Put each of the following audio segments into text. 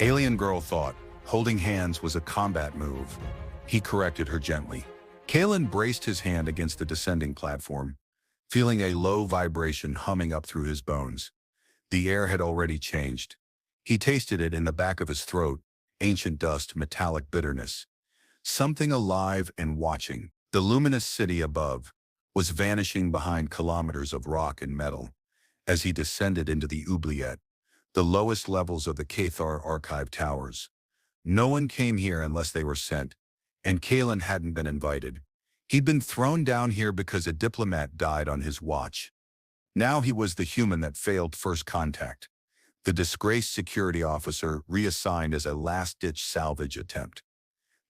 Alien girl thought holding hands was a combat move. He corrected her gently. Kalen braced his hand against the descending platform, feeling a low vibration humming up through his bones. The air had already changed. He tasted it in the back of his throat, ancient dust, metallic bitterness. Something alive and watching. The luminous city above was vanishing behind kilometers of rock and metal. As he descended into the oubliette, the lowest levels of the Cathar archive towers. No one came here unless they were sent, and Kalen hadn't been invited. He'd been thrown down here because a diplomat died on his watch. Now he was the human that failed first contact, the disgraced security officer reassigned as a last-ditch salvage attempt.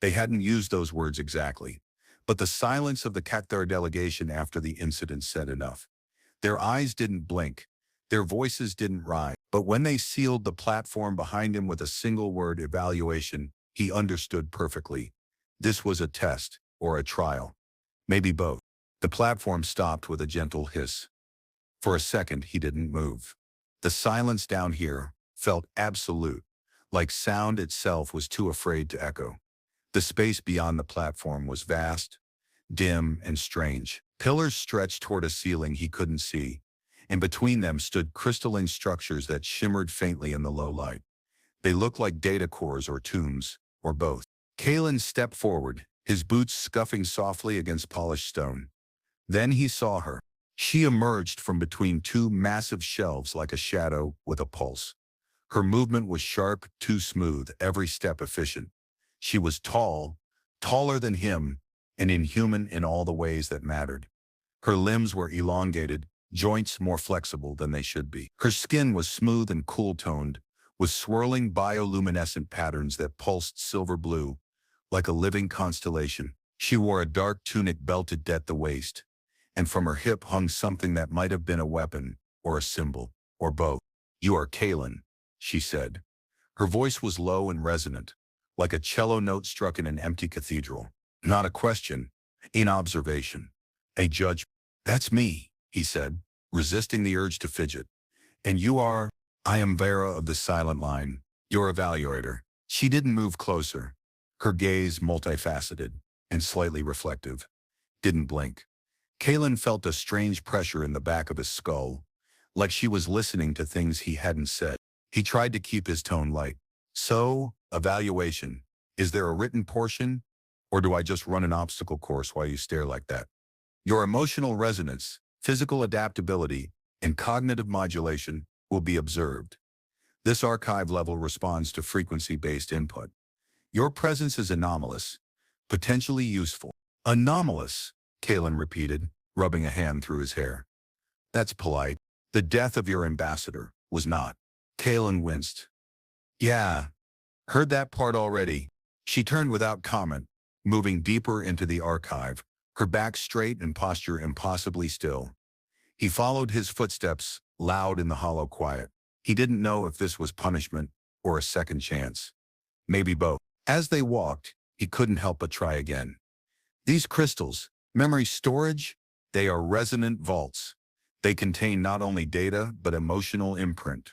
They hadn't used those words exactly, but the silence of the Cathar delegation after the incident said enough. Their eyes didn't blink, their voices didn't rise, but when they sealed the platform behind him with a single word, evaluation, he understood perfectly. This was a test, or a trial. Maybe both. The platform stopped with a gentle hiss. For a second, he didn't move. The silence down here felt absolute, like sound itself was too afraid to echo. The space beyond the platform was vast, dim, and strange. Pillars stretched toward a ceiling he couldn't see, and between them stood crystalline structures that shimmered faintly in the low light. They looked like data cores or tombs, or both. Kalen stepped forward, his boots scuffing softly against polished stone. Then he saw her. She emerged from between two massive shelves like a shadow with a pulse. Her movement was sharp, too smooth, every step efficient. She was tall, taller than him, and inhuman in all the ways that mattered. Her limbs were elongated, joints more flexible than they should be. Her skin was smooth and cool-toned, with swirling bioluminescent patterns that pulsed silver blue, like a living constellation. She wore a dark tunic belted at the waist, and from her hip hung something that might have been a weapon, or a symbol, or both. "You are Kalen," she said. Her voice was low and resonant, like a cello note struck in an empty cathedral. Not a question, an observation, a judgment. "That's me," he said, resisting the urge to fidget. "And you are?" "I am Vera of the Silent Line, your evaluator." She didn't move closer. Her gaze, multifaceted and slightly reflective, didn't blink. Kalen felt a strange pressure in the back of his skull, like she was listening to things he hadn't said. He tried to keep his tone light. "So, evaluation. Is there a written portion, or do I just run an obstacle course while you stare like that?" "Your emotional resonance, physical adaptability, and cognitive modulation will be observed. This archive level responds to frequency-based input. Your presence is anomalous, potentially useful." "Anomalous," Kalen repeated, rubbing a hand through his hair. "That's polite. The death of your ambassador was not." Kalen winced. "Yeah, heard that part already." She turned without comment, moving deeper into the archive, her back straight and posture impossibly still. He followed his footsteps, loud in the hollow quiet. He didn't know if this was punishment or a second chance. Maybe both. As they walked, he couldn't help but try again. "These crystals, memory storage, they are resonant vaults. They contain not only data, but emotional imprint,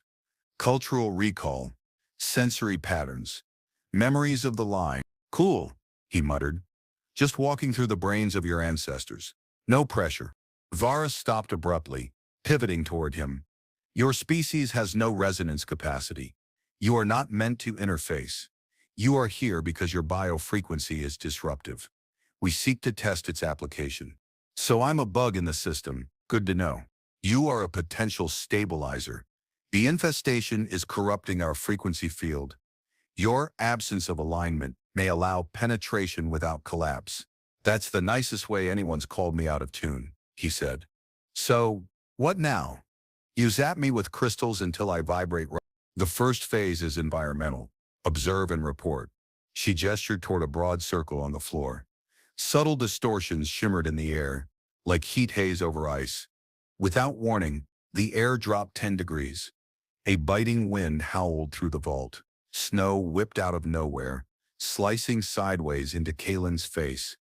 cultural recall, sensory patterns, memories of the line." "Cool," he muttered. "Just walking through the brains of your ancestors. No pressure." Vara stopped abruptly, pivoting toward him. "Your species has no resonance capacity. You are not meant to interface. You are here because your biofrequency is disruptive. We seek to test its application. So I'm a bug in the system. Good to know. You are a potential stabilizer. The infestation is corrupting our frequency field. Your absence of alignment may allow penetration without collapse." "That's the nicest way anyone's called me out of tune," he said. "So, what now? You zap me with crystals until I vibrate right." "The first phase is environmental. Observe and report." She gestured toward a broad circle on the floor. Subtle distortions shimmered in the air, like heat haze over ice. Without warning, the air dropped 10 degrees. A biting wind howled through the vault. Snow whipped out of nowhere, slicing sideways into Kalen's face.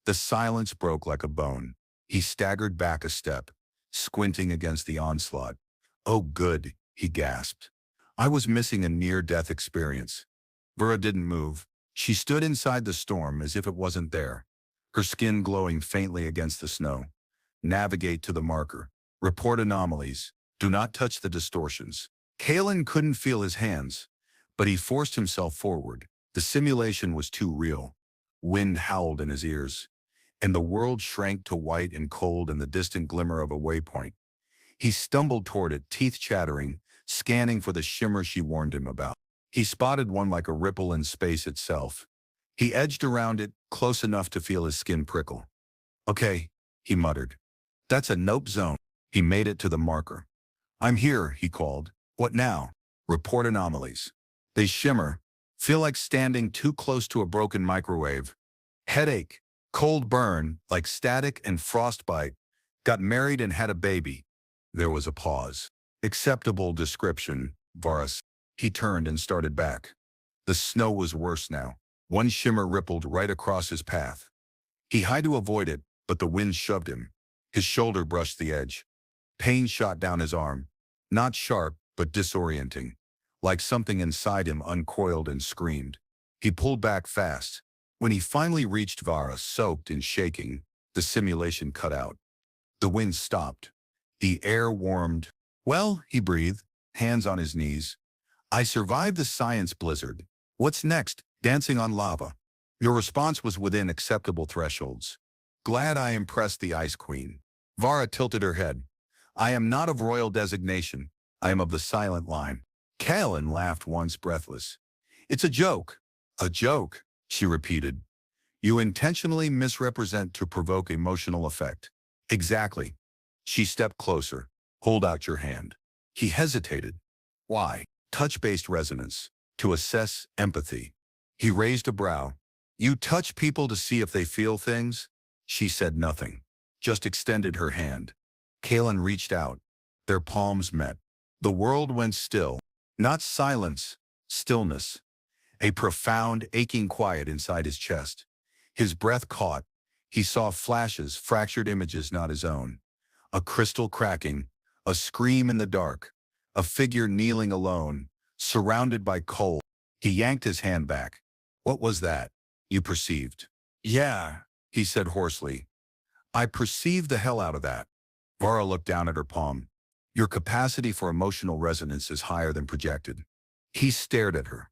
The silence broke like a bone. He staggered back a step, squinting against the onslaught. "Oh good," he gasped. I was missing a near-death experience. Vera didn't move. She stood inside the storm as if it wasn't there, her skin glowing faintly against the snow. Navigate to the marker. Report anomalies. Do not touch the distortions. Kalen couldn't feel his hands, but he forced himself forward. The simulation was too real. Wind howled in his ears, and the world shrank to white and cold in the distant glimmer of a waypoint. He stumbled toward it, teeth chattering, scanning for the shimmer she warned him about. He spotted one like a ripple in space itself. He edged around it, close enough to feel his skin prickle. "Okay," he muttered. "That's a nope zone." He made it to the marker. "I'm here," he called. "What now?" "Report anomalies. They shimmer. Feel like standing too close to a broken microwave. Headache. Cold burn, like static and frostbite. Got married and had a baby." There was a pause. "Acceptable description, Varus." He turned and started back. The snow was worse now. One shimmer rippled right across his path. He had to avoid it, but the wind shoved him. His shoulder brushed the edge. Pain shot down his arm. Not sharp, but disorienting. Like something inside him uncoiled and screamed. He pulled back fast. When he finally reached Varus, soaked and shaking, the simulation cut out. The wind stopped. The air warmed. "Well," he breathed, hands on his knees. "I survived the science blizzard. What's next? Dancing on lava." Your response was within acceptable thresholds. "Glad I impressed the Ice Queen." Vara tilted her head. "I am not of royal designation. I am of the silent line." Kalen laughed once, breathless. "It's a joke." "A joke," she repeated. "You intentionally misrepresent to provoke emotional effect." "Exactly." She stepped closer. "Hold out your hand." He hesitated. "Why?" "Touch-based resonance. To assess empathy." He raised a brow. "You touch people to see if they feel things?" She said nothing, just extended her hand. Kalen reached out. Their palms met. The world went still. Not silence, stillness. A profound, aching quiet inside his chest. His breath caught. He saw flashes, fractured images not his own. A crystal cracking, a scream in the dark, a figure kneeling alone, surrounded by cold. He yanked his hand back. "What was that? You perceived?" "Yeah," he said hoarsely. "I perceived the hell out of that." Vara looked down at her palm. "Your capacity for emotional resonance is higher than projected." He stared at her.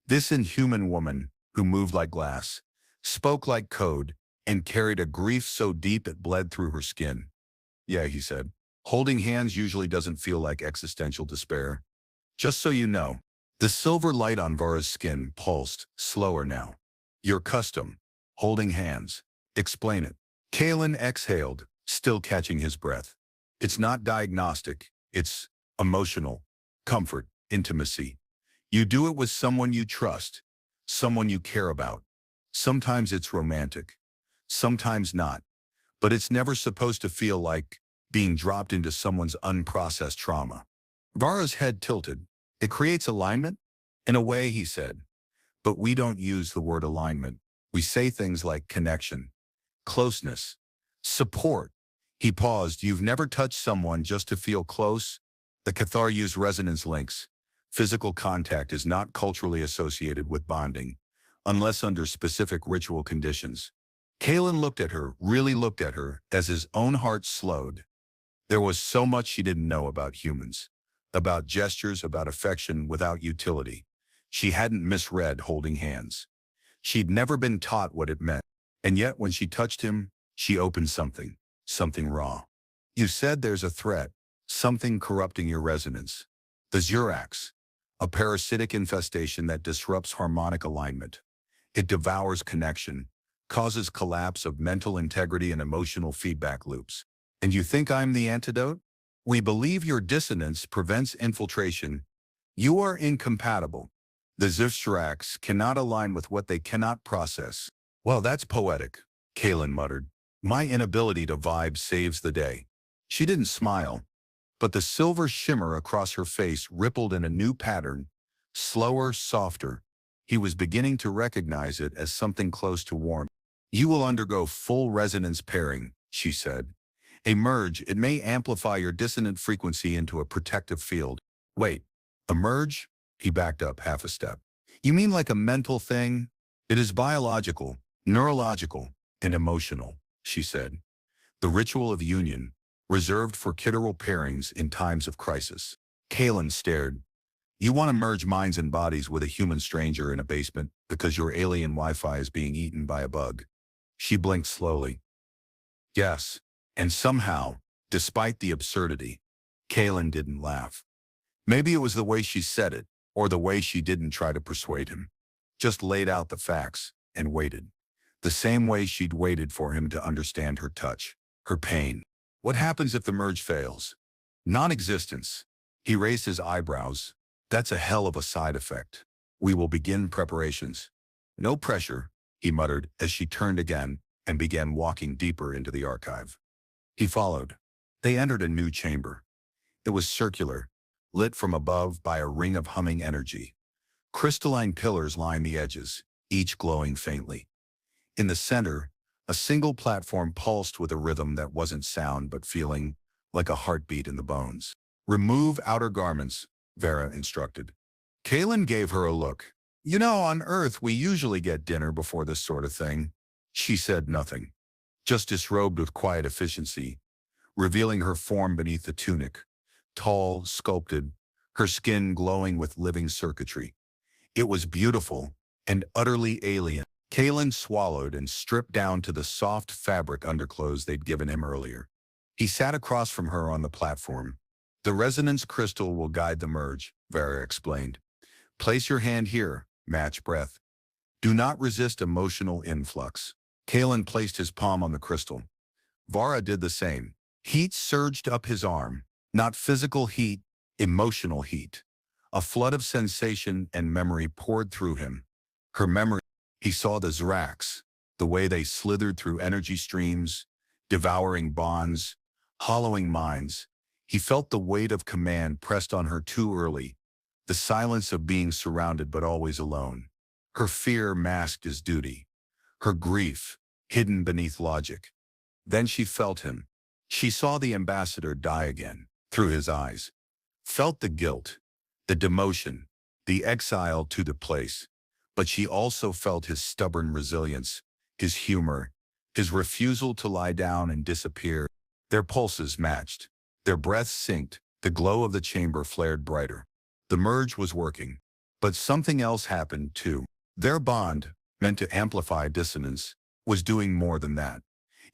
This inhuman woman, who moved like glass, spoke like code, and carried a grief so deep it bled through her skin. "Yeah," he said. "Holding hands usually doesn't feel like existential despair. Just so you know." The silver light on Vara's skin pulsed, slower now. "Your custom. Holding hands. Explain it." Kalen exhaled, still catching his breath. "It's not diagnostic. It's emotional. Comfort, intimacy. You do it with someone you trust, someone you care about. Sometimes it's romantic, sometimes not. But it's never supposed to feel like being dropped into someone's unprocessed trauma." Vara's head tilted. "It creates alignment?" "In a way," he said. "But we don't use the word alignment. We say things like connection, closeness, support." He paused. "You've never touched someone just to feel close?" The Cathar use resonance links. Physical contact is not culturally associated with bonding, unless under specific ritual conditions. Kalen looked at her, really looked at her, as his own heart slowed. There was so much she didn't know about humans. About gestures, about affection without utility. She hadn't misread holding hands. She'd never been taught what it meant. And yet when she touched him, she opened something raw. "You said there's a threat, something corrupting your resonance. The Xurax, a parasitic infestation that disrupts harmonic alignment. It devours connection, causes collapse of mental integrity and emotional feedback loops. And you think I'm the antidote? We believe your dissonance prevents infiltration. You are incompatible. The Xurax cannot align with what they cannot process." "Well, that's poetic," Kalen muttered. "My inability to vibe saves the day." She didn't smile, but the silver shimmer across her face rippled in a new pattern, slower, softer. He was beginning to recognize it as something close to warmth. "You will undergo full resonance pairing," she said. "A merge, it may amplify your dissonant frequency into a protective field." "Wait, a merge?" He backed up half a step. You mean like a mental thing? It is biological, neurological, and emotional, she said. The ritual of union, reserved for clitoral pairings in times of crisis. Kalen stared. You want to merge minds and bodies with a human stranger in a basement because your alien Wi-Fi is being eaten by a bug. She blinked slowly. Yes. And somehow, despite the absurdity, Kalen didn't laugh. Maybe it was the way she said it, or the way she didn't try to persuade him. Just laid out the facts and waited. The same way she'd waited for him to understand her touch, her pain. What happens if the merge fails? Non-existence. He raised his eyebrows. That's a hell of a side effect. We will begin preparations. No pressure, he muttered as she turned again and began walking deeper into the archive. He followed. They entered a new chamber. It was circular, lit from above by a ring of humming energy. Crystalline pillars lined the edges, each glowing faintly. In the center, a single platform pulsed with a rhythm that wasn't sound but feeling, like a heartbeat in the bones. Remove outer garments, Vera instructed. Kalen gave her a look. You know, on Earth we usually get dinner before this sort of thing. She said nothing, just disrobed with quiet efficiency, revealing her form beneath the tunic, tall, sculpted, her skin glowing with living circuitry. It was beautiful and utterly alien. Kalen swallowed and stripped down to the soft fabric underclothes they'd given him earlier. He sat across from her on the platform. The resonance crystal will guide the merge, Vera explained. Place your hand here, match breath. Do not resist emotional influx. Kalen placed his palm on the crystal. Vara did the same. Heat surged up his arm. Not physical heat, emotional heat. A flood of sensation and memory poured through him. Her memory. He saw the Zrax, the way they slithered through energy streams, devouring bonds, hollowing minds. He felt the weight of command pressed on her too early, the silence of being surrounded but always alone. Her fear masked as duty, her grief hidden beneath logic. Then she felt him. She saw the ambassador die again, through his eyes. Felt the guilt, the demotion, the exile to the place. But she also felt his stubborn resilience, his humor, his refusal to lie down and disappear. Their pulses matched, their breaths synced, the glow of the chamber flared brighter. The merge was working, but something else happened too. Their bond, meant to amplify dissonance, was doing more than that.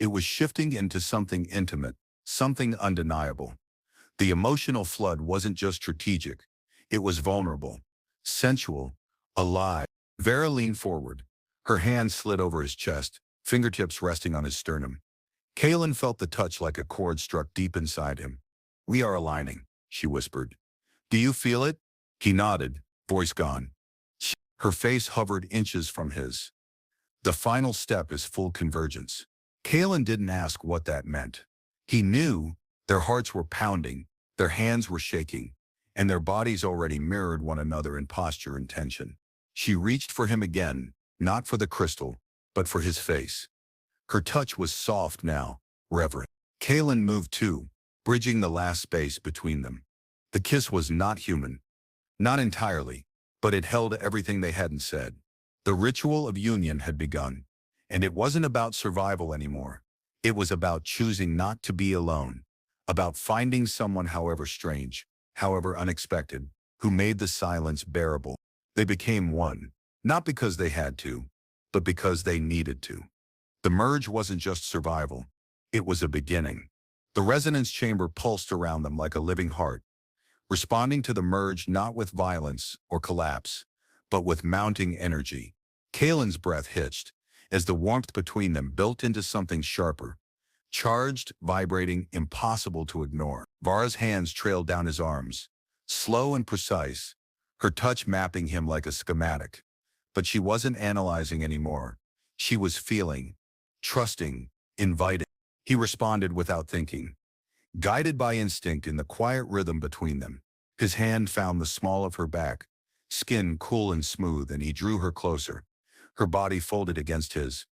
It was shifting into something intimate, something undeniable. The emotional flood wasn't just strategic, it was vulnerable, sensual, alive. Vera leaned forward. Her hand slid over his chest, fingertips resting on his sternum. Kalen felt the touch like a chord struck deep inside him. We are aligning, she whispered. Do you feel it? He nodded, voice gone. Her face hovered inches from his. The final step is full convergence. Kalen didn't ask what that meant. He knew. Their hearts were pounding, their hands were shaking, and their bodies already mirrored one another in posture and tension. She reached for him again, not for the crystal, but for his face. Her touch was soft now, reverent. Kalen moved too, bridging the last space between them. The kiss was not human. Not entirely, but it held everything they hadn't said. The ritual of union had begun, and it wasn't about survival anymore. It was about choosing not to be alone, about finding someone however strange, however unexpected, who made the silence bearable. They became one, not because they had to, but because they needed to. The merge wasn't just survival, it was a beginning. The resonance chamber pulsed around them like a living heart, responding to the merge not with violence or collapse, but with mounting energy. Kalen's breath hitched as the warmth between them built into something sharper, charged, vibrating, impossible to ignore. Vara's hands trailed down his arms, slow and precise, her touch mapping him like a schematic. But she wasn't analyzing anymore. She was feeling, trusting, inviting. He responded without thinking, guided by instinct in the quiet rhythm between them. His hand found the small of her back, skin cool and smooth, and he drew her closer, her body folded against his,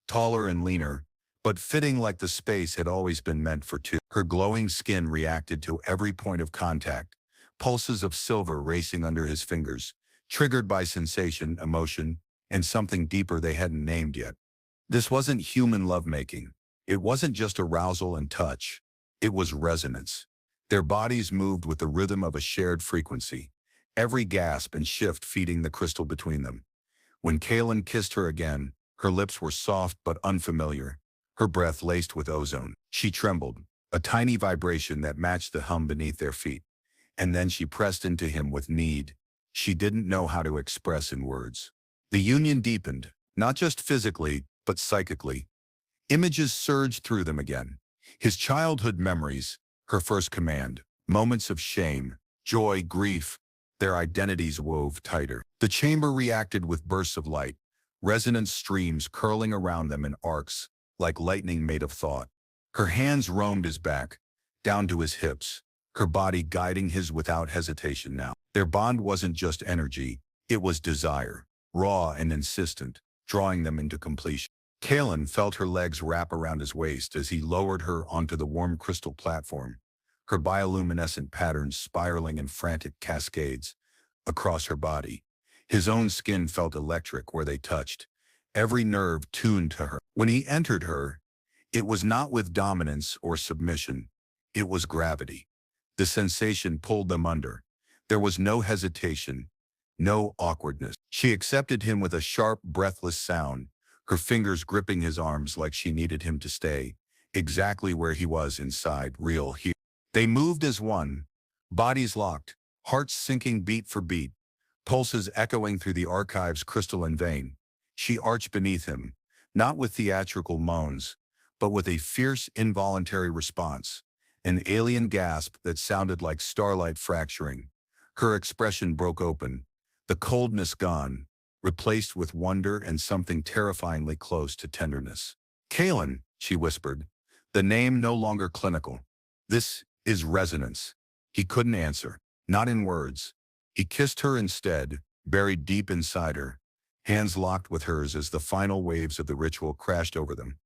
taller and leaner, but fitting like the space had always been meant for two. Her glowing skin reacted to every point of contact, pulses of silver racing under his fingers, triggered by sensation, emotion, and something deeper they hadn't named yet. This wasn't human lovemaking. It wasn't just arousal and touch. It was resonance. Their bodies moved with the rhythm of a shared frequency, every gasp and shift feeding the crystal between them. When Kaelin kissed her again, her lips were soft but unfamiliar, her breath laced with ozone. She trembled, a tiny vibration that matched the hum beneath their feet. And then she pressed into him with need she didn't know how to express in words. The union deepened, not just physically, but psychically. Images surged through them again. His childhood memories, her first command, moments of shame, joy, grief, their identities wove tighter. The chamber reacted with bursts of light, resonant streams curling around them in arcs, like lightning made of thought. Her hands roamed his back, down to his hips, her body guiding his without hesitation now. Their bond wasn't just energy, it was desire, raw and insistent, drawing them into completion. Kaelin felt her legs wrap around his waist as he lowered her onto the warm crystal platform, her bioluminescent patterns spiraling in frantic cascades across her body. His own skin felt electric where they touched, every nerve tuned to her. When he entered her, it was not with dominance or submission, it was gravity. The sensation pulled them under. There was no hesitation, no awkwardness. She accepted him with a sharp, breathless sound, her fingers gripping his arms like she needed him to stay, exactly where he was inside, real here. They moved as one, bodies locked, hearts sinking beat for beat, pulses echoing through the archive's crystalline vein. She arched beneath him, not with theatrical moans, but with a fierce, involuntary response, an alien gasp that sounded like starlight fracturing. Her expression broke open, the coldness gone, replaced with wonder and something terrifyingly close to tenderness. Kaelin, she whispered, the name no longer clinical. This is resonance. He couldn't answer, not in words. He kissed her instead, buried deep inside her, hands locked with hers as the final waves of the ritual crashed over them.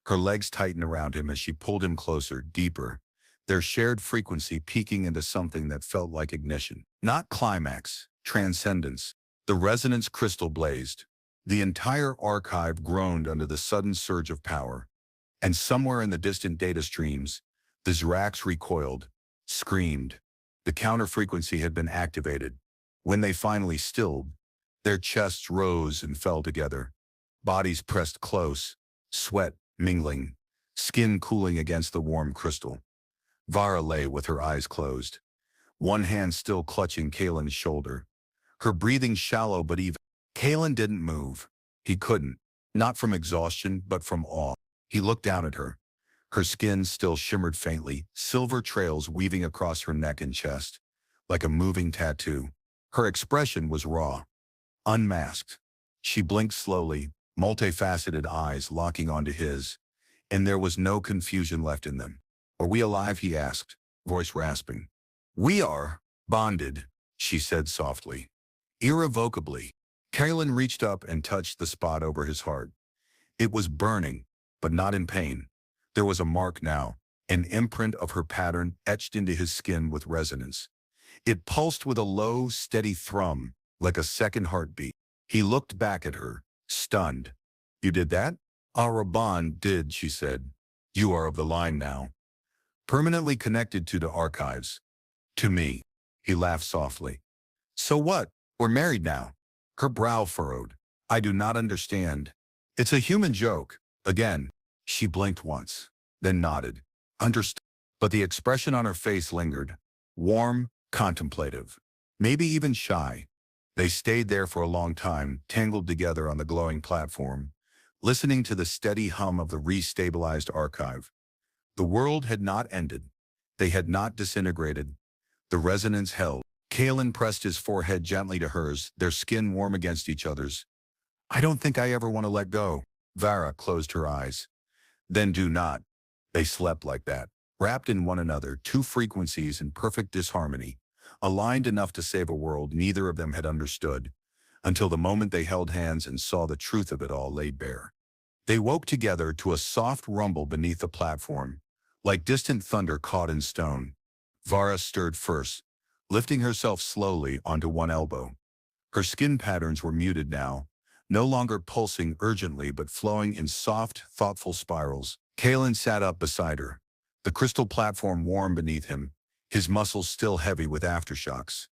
Her legs tightened around him as she pulled him closer, deeper, their shared frequency peaking into something that felt like ignition. Not climax, transcendence. The resonance crystal blazed. The entire archive groaned under the sudden surge of power. And somewhere in the distant data streams, the Zrax recoiled, screamed. The counter-frequency had been activated. When they finally stilled, their chests rose and fell together. Bodies pressed close, sweat mingling, skin cooling against the warm crystal. Vara lay with her eyes closed, one hand still clutching Kaelin's shoulder. Her breathing shallow but even. Kaelin didn't move. He couldn't, not from exhaustion, but from awe. He looked down at her. Her skin still shimmered faintly, silver trails weaving across her neck and chest, like a moving tattoo. Her expression was raw, unmasked. She blinked slowly, multifaceted eyes locking onto his, and there was no confusion left in them. Are we alive? He asked, voice rasping. We are bonded, she said softly. Irrevocably. Kaelin reached up and touched the spot over his heart. It was burning, but not in pain. There was a mark now, an imprint of her pattern etched into his skin with resonance. It pulsed with a low, steady thrum, like a second heartbeat. He looked back at her, stunned. You did that? Our bond did, she said. You are of the line now. Permanently connected to the archives. To me. He laughed softly. So what? We're married now. Her brow furrowed. I do not understand. It's a human joke. Again. She blinked once, then nodded. Understood. But the expression on her face lingered. Warm, contemplative. Maybe even shy. They stayed there for a long time, tangled together on the glowing platform, listening to the steady hum of the restabilized archive. The world had not ended. They had not disintegrated. The resonance held. Kaelin pressed his forehead gently to hers, their skin warm against each other's. I don't think I ever want to let go. Vara closed her eyes. Then do not. They slept like that, wrapped in one another, two frequencies in perfect disharmony, aligned enough to save a world neither of them had understood, until the moment they held hands and saw the truth of it all laid bare. They woke together to a soft rumble beneath the platform, like distant thunder caught in stone. Vara stirred first, lifting herself slowly onto one elbow. Her skin patterns were muted now, no longer pulsing urgently but flowing in soft, thoughtful spirals. Kalen sat up beside her, the crystal platform warm beneath him, his muscles still heavy with aftershocks.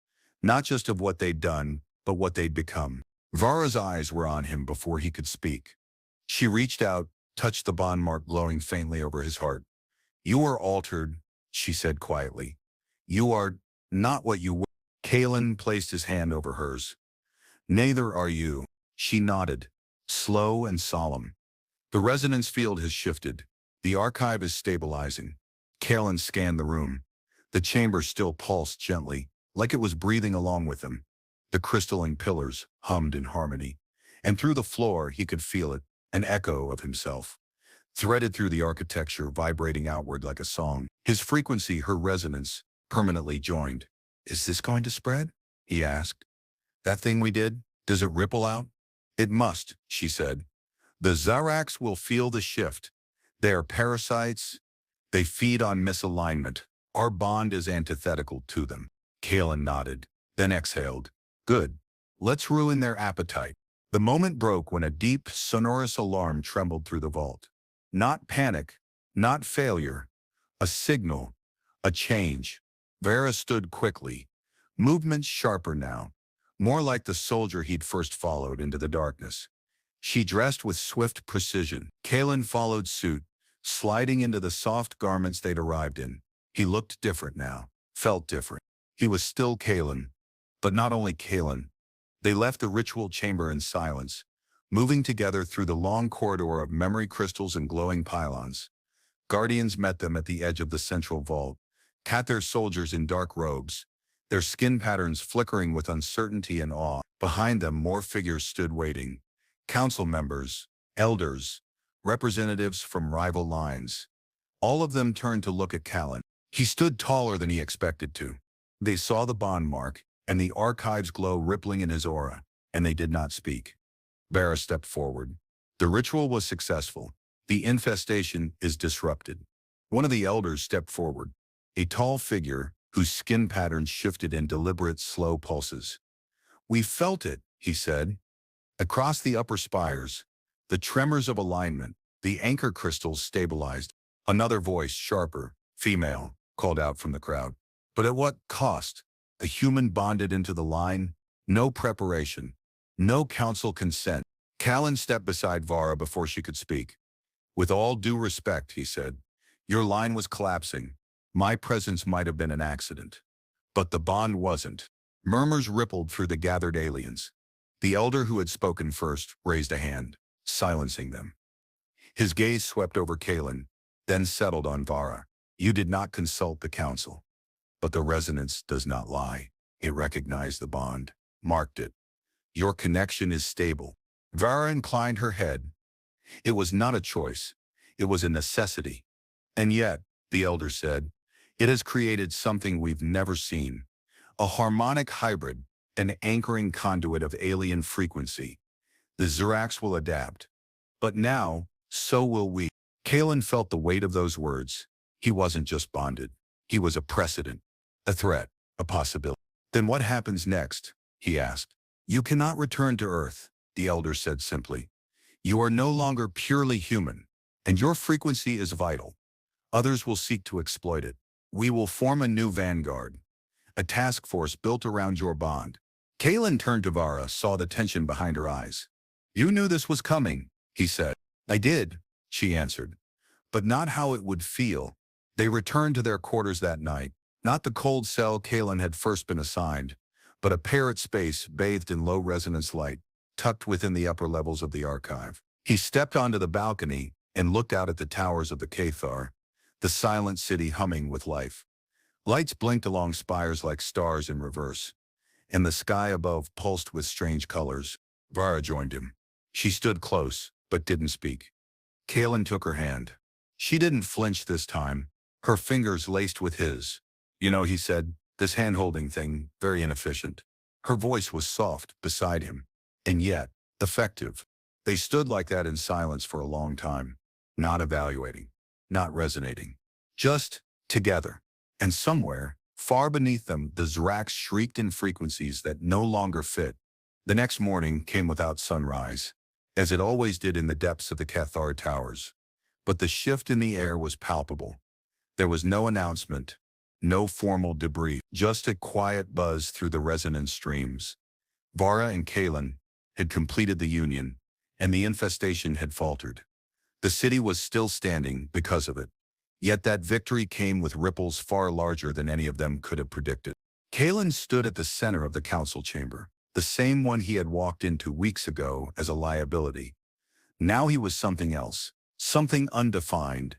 Not just of what they'd done, but what they'd become. Vara's eyes were on him before he could speak. She reached out, touched the bond mark glowing faintly over his heart. "You are altered," she said quietly. "You are not what you were." Kalen placed his hand over hers. "Neither are you." She nodded, slow and solemn. "The resonance field has shifted. The archive is stabilizing." Kalen scanned the room. The chamber still pulsed gently, like it was breathing along with him. The crystalline pillars hummed in harmony, and through the floor he could feel it, an echo of himself, threaded through the architecture, vibrating outward like a song. His frequency, her resonance, permanently joined. "Is this going to spread?" he asked. "That thing we did, does it ripple out?" "It must," she said. "The Zaraks will feel the shift. They are parasites. They feed on misalignment. Our bond is antithetical to them." Kalen nodded, then exhaled. "Good. Let's ruin their appetite." The moment broke when a deep, sonorous alarm trembled through the vault. Not panic, not failure. A signal, a change. Vera stood quickly, movements sharper now, more like the soldier he'd first followed into the darkness. She dressed with swift precision. Kalen followed suit, sliding into the soft garments they'd arrived in. He looked different now, felt different. He was still Kalen, but not only Kalen. They left the ritual chamber in silence, moving together through the long corridor of memory crystals and glowing pylons. Guardians met them at the edge of the central vault, Cathar soldiers in dark robes, their skin patterns flickering with uncertainty and awe. Behind them, more figures stood waiting. Council members, elders, representatives from rival lines. All of them turned to look at Kalen. He stood taller than he expected to. They saw the bond mark, and the archive's glow rippling in his aura, and they did not speak. Vera stepped forward. The ritual was successful. The infestation is disrupted. One of the elders stepped forward, a tall figure whose skin patterns shifted in deliberate, slow pulses. "We felt it," he said. Across the upper spires, the tremors of alignment, the anchor crystals stabilized. Another voice, sharper, female, called out from the crowd. "But at what cost? A human bonded into the line? No preparation. No council consent." Callan stepped beside Vara before she could speak. "With all due respect," he said, "your line was collapsing. My presence might have been an accident. But the bond wasn't." Murmurs rippled through the gathered aliens. The elder who had spoken first raised a hand, silencing them. His gaze swept over Kalen, then settled on Vara. "You did not consult the council. But the resonance does not lie. It recognized the bond, marked it. Your connection is stable." Vara inclined her head. "It was not a choice. It was a necessity. And yet," the elder said, "it has created something we've never seen. A harmonic hybrid, an anchoring conduit of alien frequency. The Zirax will adapt. But now, so will we." Kalen felt the weight of those words. He wasn't just bonded. He was a precedent, a threat, a possibility. "Then what happens next?" he asked. "You cannot return to Earth," the elder said simply. "You are no longer purely human, and your frequency is vital. Others will seek to exploit it. We will form a new vanguard, a task force built around your bond." Kalen turned to Vara, saw the tension behind her eyes. "You knew this was coming," he said. "I did," she answered, "but not how it would feel." They returned to their quarters that night, not the cold cell Kalen had first been assigned, but a parrot space bathed in low-resonance light, tucked within the upper levels of the archive. He stepped onto the balcony and looked out at the towers of the Cathar, the silent city humming with life. Lights blinked along spires like stars in reverse, and the sky above pulsed with strange colors. Vara joined him. She stood close, but didn't speak. Kalen took her hand. She didn't flinch this time, her fingers laced with his. "You know," he said, "this hand-holding thing, very inefficient." Her voice was soft beside him, and yet effective. They stood like that in silence for a long time, not evaluating, not resonating, just together. And somewhere, Far beneath them, the Zrax shrieked in frequencies that no longer fit. The next morning came without sunrise, as it always did in the depths of the Cathar towers. But the shift in the air was palpable. There was no announcement, no formal debrief, just a quiet buzz through the resonance streams. Vara and Kalen had completed the union, and the infestation had faltered. The city was still standing because of it. Yet that victory came with ripples far larger than any of them could have predicted. Kalen stood at the center of the council chamber, the same one he had walked into weeks ago as a liability. Now he was something else, something undefined,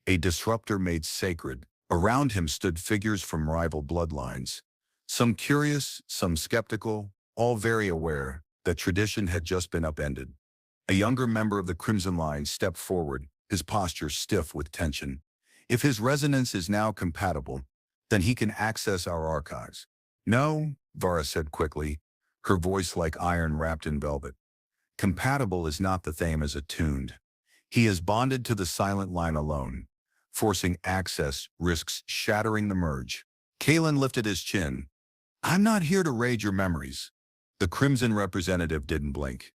a disruptor made sacred. Around him stood figures from rival bloodlines, some curious, some skeptical, all very aware that tradition had just been upended. A younger member of the Crimson Line stepped forward, his posture stiff with tension. If his resonance is now compatible, then he can access our archives. No, Vara said quickly, her voice like iron wrapped in velvet. Compatible is not the same as attuned. He is bonded to the silent line alone. Forcing access risks shattering the merge. Kalen lifted his chin. I'm not here to raid your memories. The Crimson representative didn't blink.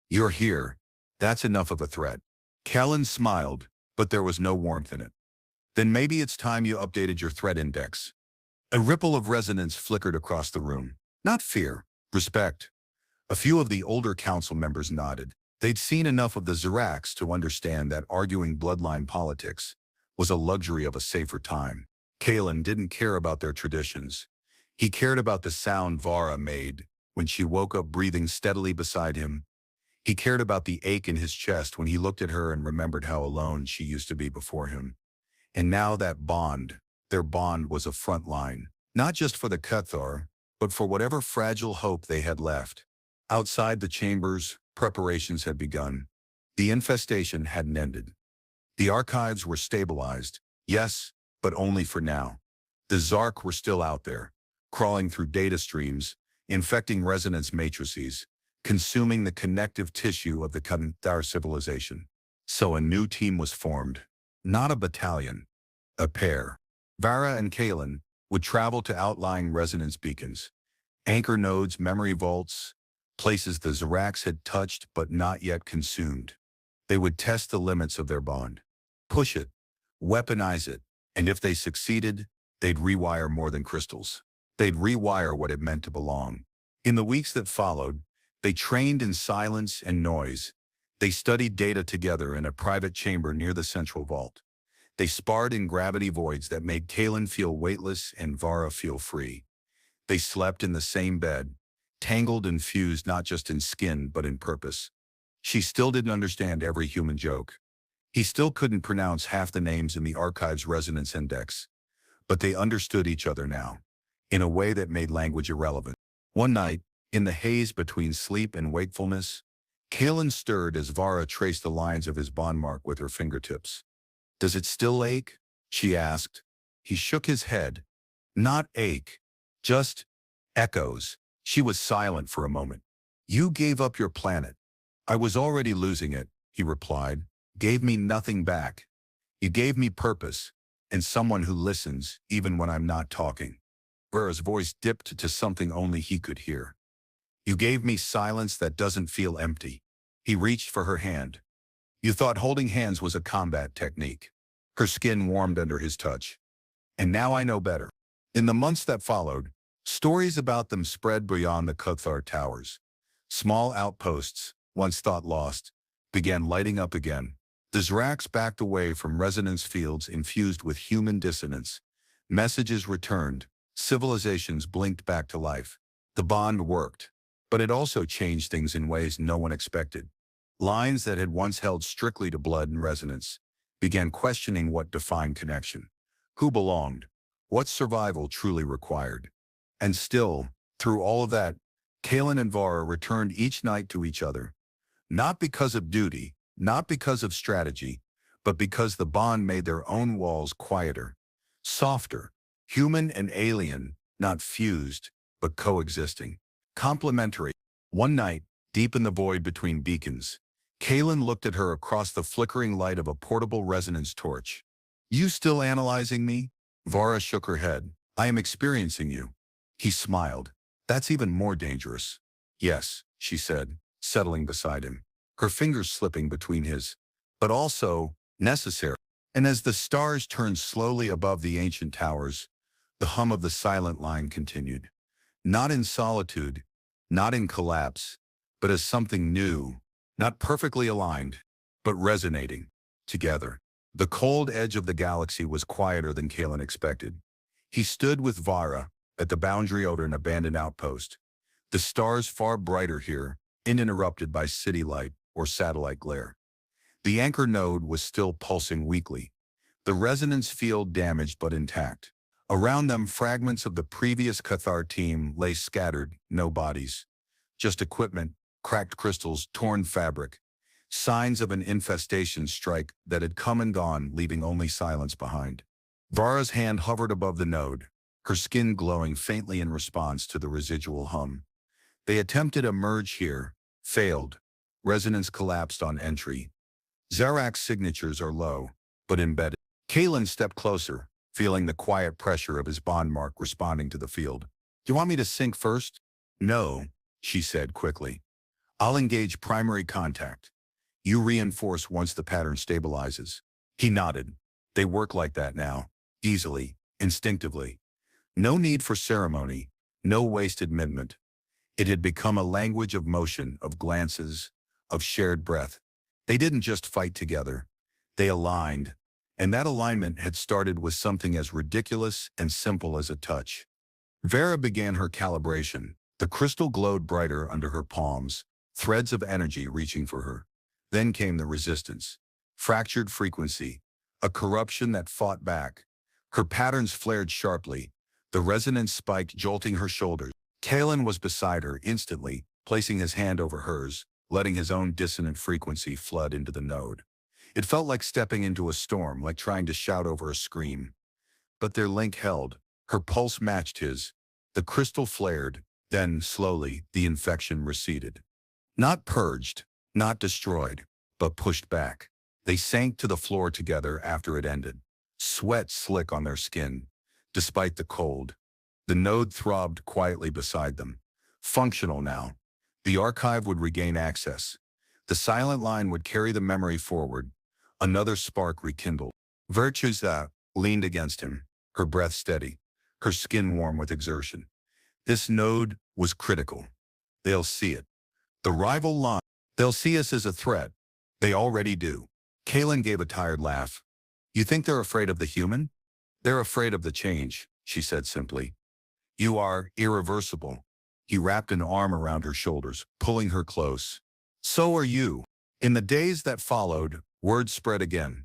You're here. That's enough of a threat. Kalen smiled, but there was no warmth in it. Then maybe it's time you updated your threat index. A ripple of resonance flickered across the room. Not fear, respect. A few of the older council members nodded. They'd seen enough of the Zrax to understand that arguing bloodline politics was a luxury of a safer time. Kalen didn't care about their traditions. He cared about the sound Vara made when she woke up breathing steadily beside him. He cared about the ache in his chest when he looked at her and remembered how alone she used to be before him. And now that bond, their bond was a front line, not just for the Cathar, but for whatever fragile hope they had left. Outside the chambers, preparations had begun. The infestation hadn't ended. The archives were stabilized, yes, but only for now. The Zark were still out there, crawling through data streams, infecting resonance matrices, consuming the connective tissue of the Cathar civilization. So a new team was formed. Not a battalion, a pair. Vara and Kalen would travel to outlying resonance beacons, anchor nodes, memory vaults, places the Zrax had touched but not yet consumed. They would test the limits of their bond, push it, weaponize it, and if they succeeded, they'd rewire more than crystals. They'd rewire what it meant to belong. In the weeks that followed, they trained in silence and noise. They studied data together in a private chamber near the central vault. They sparred in gravity voids that made Kalen feel weightless and Vara feel free. They slept in the same bed, tangled and fused not just in skin but in purpose. She still didn't understand every human joke. He still couldn't pronounce half the names in the archive's resonance index. But they understood each other now, in a way that made language irrelevant. One night, in the haze between sleep and wakefulness, Kalen stirred as Vara traced the lines of his bond mark with her fingertips. Does it still ache? She asked. He shook his head. Not ache, just echoes. She was silent for a moment. You gave up your planet. I was already losing it, he replied. Gave me nothing back. You gave me purpose, and someone who listens even when I'm not talking. Vara's voice dipped to something only he could hear. You gave me silence that doesn't feel empty. He reached for her hand. You thought holding hands was a combat technique. Her skin warmed under his touch. And now I know better. In the months that followed, stories about them spread beyond the Cathar towers. Small outposts, once thought lost, began lighting up again. The Zrax backed away from resonance fields infused with human dissonance. Messages returned. Civilizations blinked back to life. The bond worked, but it also changed things in ways no one expected. Lines that had once held strictly to blood and resonance began questioning what defined connection, who belonged, what survival truly required. And still, through all of that, Kalen and Vara returned each night to each other. Not because of duty, not because of strategy, but because the bond made their own walls quieter, softer, human and alien, not fused, but coexisting, complementary. One night, deep in the void between beacons, Kalen looked at her across the flickering light of a portable resonance torch. You still analyzing me? Vara shook her head. I am experiencing you. He smiled. That's even more dangerous. Yes, she said, settling beside him, her fingers slipping between his, but also necessary. And as the stars turned slowly above the ancient towers, the hum of the silent line continued. Not in solitude, not in collapse, but as something new, not perfectly aligned, but resonating together. The cold edge of the galaxy was quieter than Kalen expected. He stood with Vara at the boundary of an abandoned outpost. The stars far brighter here, uninterrupted by city light or satellite glare. The anchor node was still pulsing weakly, the resonance field damaged but intact. Around them, fragments of the previous Cathar team lay scattered, no bodies. Just equipment, cracked crystals, torn fabric. Signs of an infestation strike that had come and gone, leaving only silence behind. Vara's hand hovered above the node, her skin glowing faintly in response to the residual hum. They attempted a merge here, failed. Resonance collapsed on entry. Zarak's signatures are low, but embedded. Kalen stepped closer, feeling the quiet pressure of his bond mark responding to the field. "Do you want me to sync first?" "No," she said quickly. "I'll engage primary contact. You reinforce once the pattern stabilizes." He nodded. They work like that now, easily, instinctively. No need for ceremony, no wasted minute. It had become a language of motion, of glances, of shared breath. They didn't just fight together. They aligned. And that alignment had started with something as ridiculous and simple as a touch. Vera began her calibration. The crystal glowed brighter under her palms, threads of energy reaching for her. Then came the resistance. Fractured frequency. A corruption that fought back. Her patterns flared sharply. The resonance spiked, jolting her shoulders. Kalen was beside her instantly, placing his hand over hers, letting his own dissonant frequency flood into the node. It felt like stepping into a storm, like trying to shout over a scream. But their link held. Her pulse matched his. The crystal flared, then, slowly, the infection receded. Not purged, not destroyed, but pushed back. They sank to the floor together after it ended. Sweat slick on their skin. Despite the cold, the node throbbed quietly beside them. Functional now. The archive would regain access. The silent line would carry the memory forward. Another spark rekindled. Virtuza leaned against him, her breath steady, her skin warm with exertion. This node was critical. They'll see it. The rival line. They'll see us as a threat. They already do. Kalen gave a tired laugh. You think they're afraid of the human? They're afraid of the change, she said simply. You are irreversible. He wrapped an arm around her shoulders, pulling her close. So are you. In the days that followed, word spread again.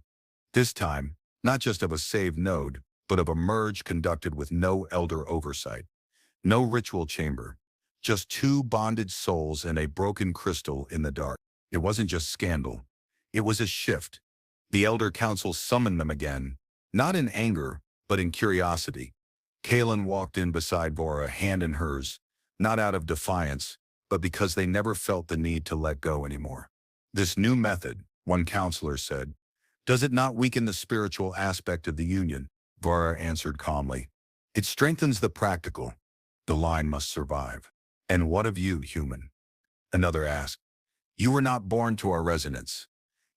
This time, not just of a saved node, but of a merge conducted with no elder oversight. No ritual chamber. Just two bonded souls and a broken crystal in the dark. It wasn't just scandal. It was a shift. The Elder Council summoned them again, not in anger, but in curiosity. Kalen walked in beside Vora, hand in hers, not out of defiance, but because they never felt the need to let go anymore. This new method, one counselor said, does it not weaken the spiritual aspect of the union? Vora answered calmly. It strengthens the practical. The line must survive. And what of you, human? Another asked. You were not born to our resonance.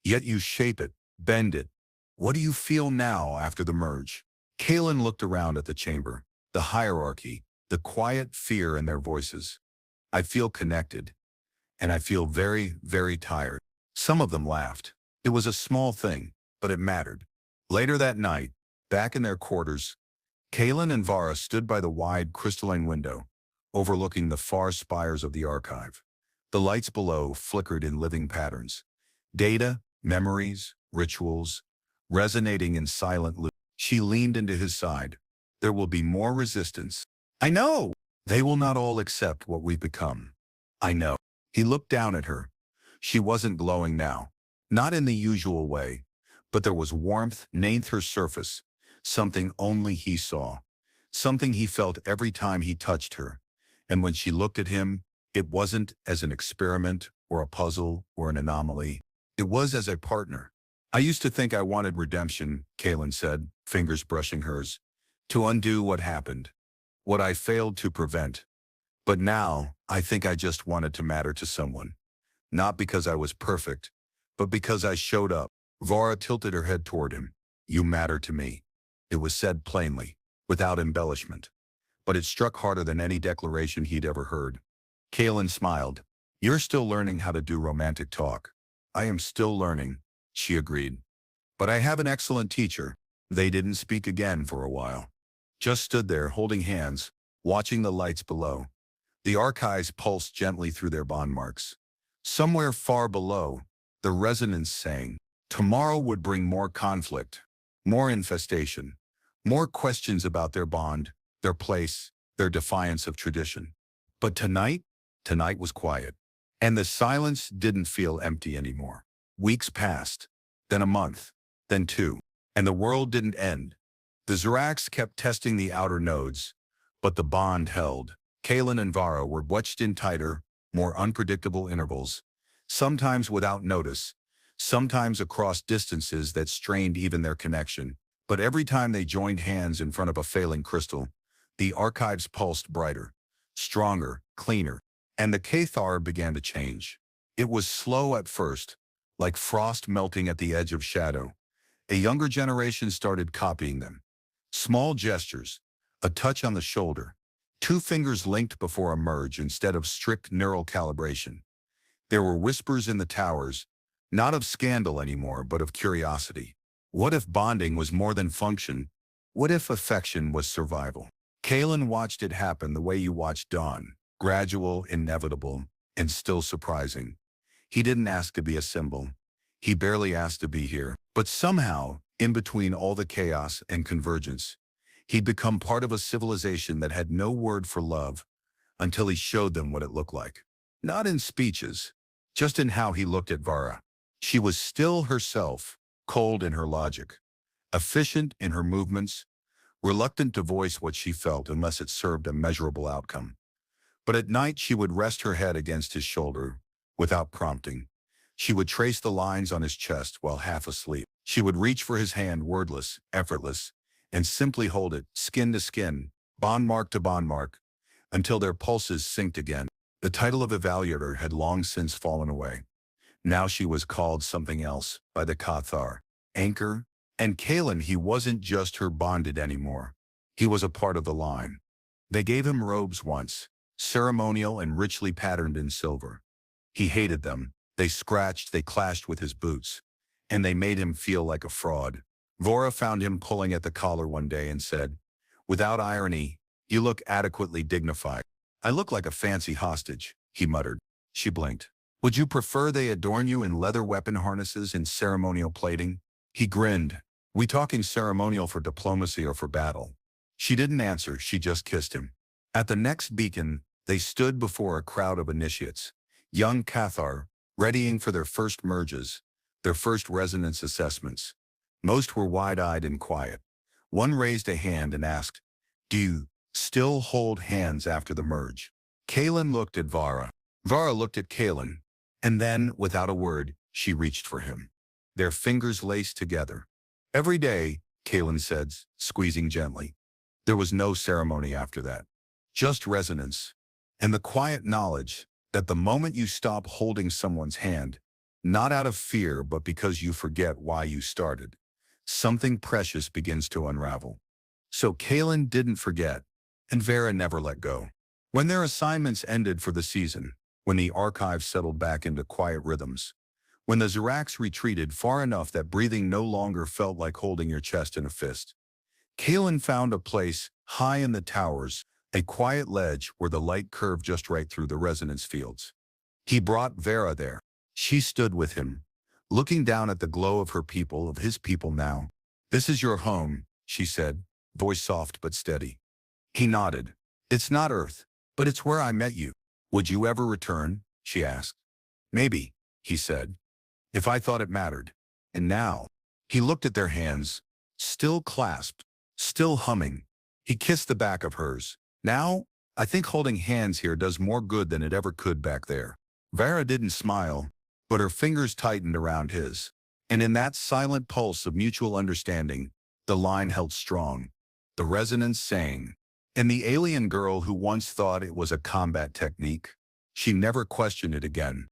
Yet you shape it, bend it. What do you feel now after the merge? Kalen looked around at the chamber, the hierarchy, the quiet fear in their voices. I feel connected. And I feel very, very tired. Some of them laughed. It was a small thing, but it mattered. Later that night, back in their quarters, Kalen and Vara stood by the wide crystalline window, overlooking the far spires of the archive. The lights below flickered in living patterns. Data, memories, rituals, resonating in silent loops. She leaned into his side. There will be more resistance. I know. They will not all accept what we've become. I know. He looked down at her. She wasn't glowing now. Not in the usual way, but there was warmth beneath her surface, something only he saw, something he felt every time he touched her. And when she looked at him, it wasn't as an experiment or a puzzle or an anomaly. It was as a partner. I used to think I wanted redemption, Kalen said, fingers brushing hers. to undo what happened, what I failed to prevent. But now, I think I just wanted to matter to someone. Not because I was perfect, but because I showed up. Vara tilted her head toward him. You matter to me. It was said plainly, without embellishment. But it struck harder than any declaration he'd ever heard. Kalen smiled. You're still learning how to do romantic talk. I am still learning, she agreed. But I have an excellent teacher. They didn't speak again for a while. Just stood there holding hands, watching the lights below. The archives pulsed gently through their bond marks. Somewhere far below, the resonance sang, tomorrow would bring more conflict, more infestation, more questions about their bond, their place, their defiance of tradition. But tonight was quiet. And the silence didn't feel empty anymore. Weeks passed, then a month, then two, and the world didn't end. The Zirax kept testing the outer nodes, but the bond held. Kalen and Vara were wedged in tighter, more unpredictable intervals, sometimes without notice, sometimes across distances that strained even their connection. But every time they joined hands in front of a failing crystal, the archives pulsed brighter, stronger, cleaner, and the Cathar began to change. It was slow at first, like frost melting at the edge of shadow. A younger generation started copying them. Small gestures, a touch on the shoulder, two fingers linked before a merge instead of strict neural calibration. There were whispers in the towers, not of scandal anymore, but of curiosity. What if bonding was more than function? What if affection was survival? Kalen watched it happen the way you watch dawn, gradual, inevitable, and still surprising. He didn't ask to be a symbol. He barely asked to be here. But somehow, in between all the chaos and convergence, he'd become part of a civilization that had no word for love until he showed them what it looked like. Not in speeches, just in how he looked at Vara. She was still herself, cold in her logic, efficient in her movements, reluctant to voice what she felt unless it served a measurable outcome. But at night she would rest her head against his shoulder, without prompting. She would trace the lines on his chest while half asleep. She would reach for his hand wordless, effortless, and simply hold it, skin to skin, bond mark to bond mark, until their pulses synced again. The title of evaluator had long since fallen away. Now she was called something else by the Cathar, anchor, and Kalen. He wasn't just her bonded anymore. He was a part of the line. They gave him robes once, ceremonial and richly patterned in silver. He hated them. They scratched, they clashed with his boots, and they made him feel like a fraud. Vora found him pulling at the collar one day and said, without irony, you look adequately dignified. I look like a fancy hostage, he muttered. She blinked. Would you prefer they adorn you in leather weapon harnesses and ceremonial plating? He grinned. We talking ceremonial for diplomacy or for battle? She didn't answer, she just kissed him. At the next beacon, they stood before a crowd of initiates, young Cathar, readying for their first merges, their first resonance assessments. Most were wide-eyed and quiet. One raised a hand and asked, do you still hold hands after the merge? Kalen looked at Vara. Vara looked at Kalen. And then, without a word, she reached for him. Their fingers laced together. Every day, Kalen said, squeezing gently. There was no ceremony after that. Just resonance. And the quiet knowledge that the moment you stop holding someone's hand, not out of fear but because you forget why you started, something precious begins to unravel. So Kalen didn't forget, and Vera never let go. When their assignments ended for the season, when the archive settled back into quiet rhythms, when the Zirax retreated far enough that breathing no longer felt like holding your chest in a fist, Kalen found a place high in the towers, a quiet ledge where the light curved just right through the resonance fields. He brought Vera there. She stood with him, looking down at the glow of her people, of his people now. This is your home, she said, voice soft but steady. He nodded. It's not Earth, but it's where I met you. Would you ever return? She asked. Maybe, he said, if I thought it mattered. And now, he looked at their hands, still clasped, still humming. He kissed the back of hers. Now, I think holding hands here does more good than it ever could back there. Vera didn't smile, but her fingers tightened around his. And in that silent pulse of mutual understanding, the line held strong. The resonance sang. And the alien girl who once thought it was a combat technique, she never questioned it again.